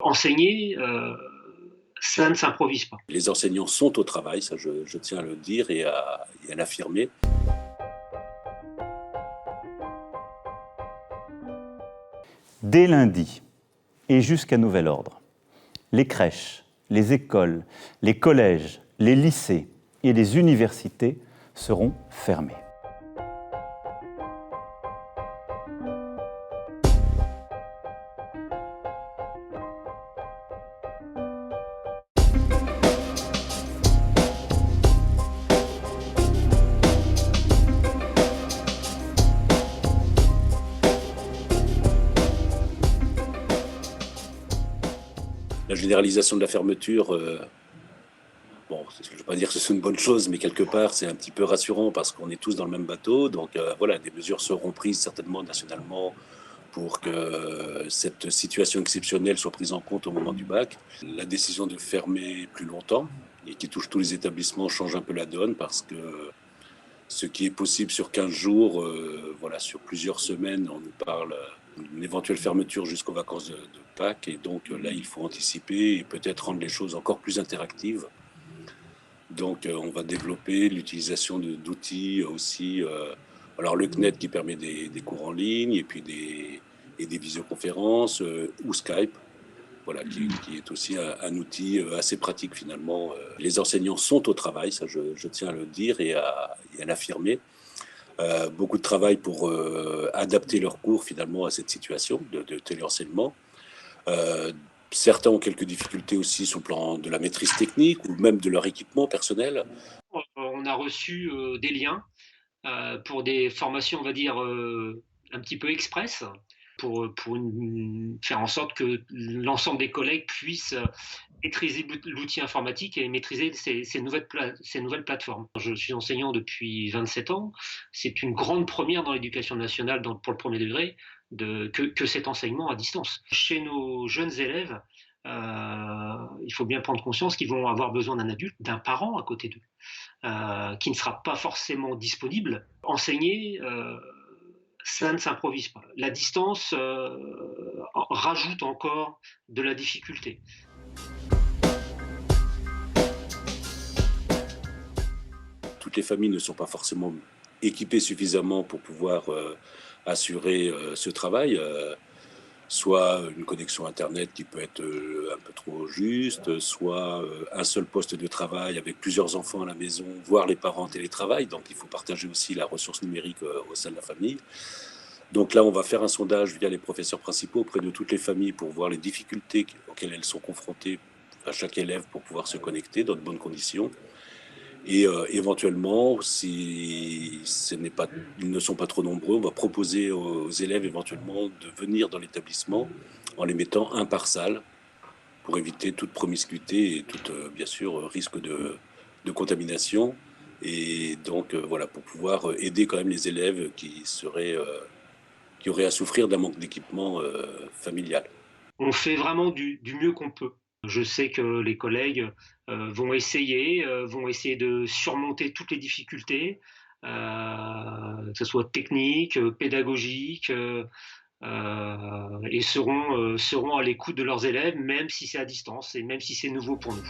Enseigner, ça ne s'improvise pas. Les enseignants sont au travail, ça je tiens à le dire et à l'affirmer. Dès lundi et jusqu'à nouvel ordre, les crèches, les écoles, les collèges, les lycées et les universités seront fermés. La généralisation de la fermeture, bon, je ne veux pas dire que c'est une bonne chose, mais quelque part, c'est un petit peu rassurant parce qu'on est tous dans le même bateau. Donc voilà, des mesures seront prises certainement nationalement pour que cette situation exceptionnelle soit prise en compte au moment du bac. La décision de fermer plus longtemps et qui touche tous les établissements change un peu la donne parce que ce qui est possible sur 15 jours, voilà, sur plusieurs semaines, on nous parle d'une éventuelle fermeture jusqu'aux vacances de Pâques. Et donc là, il faut anticiper et peut-être rendre les choses encore plus interactives. Donc on va développer l'utilisation d'outils aussi. Alors le CNED qui permet des cours en ligne et puis des visioconférences ou Skype. Voilà, qui est aussi un outil assez pratique finalement. Les enseignants sont au travail, ça je tiens à le dire et à l'affirmer. Beaucoup de travail pour adapter leurs cours finalement à cette situation de téléenseignement. Certains ont quelques difficultés aussi sur le plan de la maîtrise technique ou même de leur équipement personnel. On a reçu des liens pour des formations, on va dire, un petit peu express, faire en sorte que l'ensemble des collègues puissent maîtriser l'outil informatique et maîtriser ces nouvelles plateformes. Je suis enseignant depuis 27 ans. C'est une grande première dans l'éducation nationale pour le premier degré que cet enseignement à distance. Chez nos jeunes élèves, il faut bien prendre conscience qu'ils vont avoir besoin d'un adulte, d'un parent à côté d'eux, qui ne sera pas forcément disponible. Enseigner, ça ne s'improvise pas. La distance rajoute encore de la difficulté. Toutes les familles ne sont pas forcément équipées suffisamment pour pouvoir assurer ce travail. Soit une connexion Internet qui peut être un peu trop juste, soit un seul poste de travail avec plusieurs enfants à la maison, voire les parents en télétravail. Donc il faut partager aussi la ressource numérique au sein de la famille. Donc là, on va faire un sondage via les professeurs principaux auprès de toutes les familles pour voir les difficultés auxquelles elles sont confrontées à chaque élève pour pouvoir se connecter dans de bonnes conditions. Et éventuellement, si ils ne sont pas trop nombreux, on va proposer aux élèves éventuellement de venir dans l'établissement en les mettant un par salle pour éviter toute promiscuité et tout, bien sûr, risque de contamination. Et donc, voilà, pour pouvoir aider quand même les élèves qui auraient à souffrir d'un manque d'équipement familial. On fait vraiment du mieux qu'on peut. Je sais que les collègues vont essayer de surmonter toutes les difficultés, que ce soit technique, pédagogique, et seront à l'écoute de leurs élèves, même si c'est à distance et même si c'est nouveau pour nous.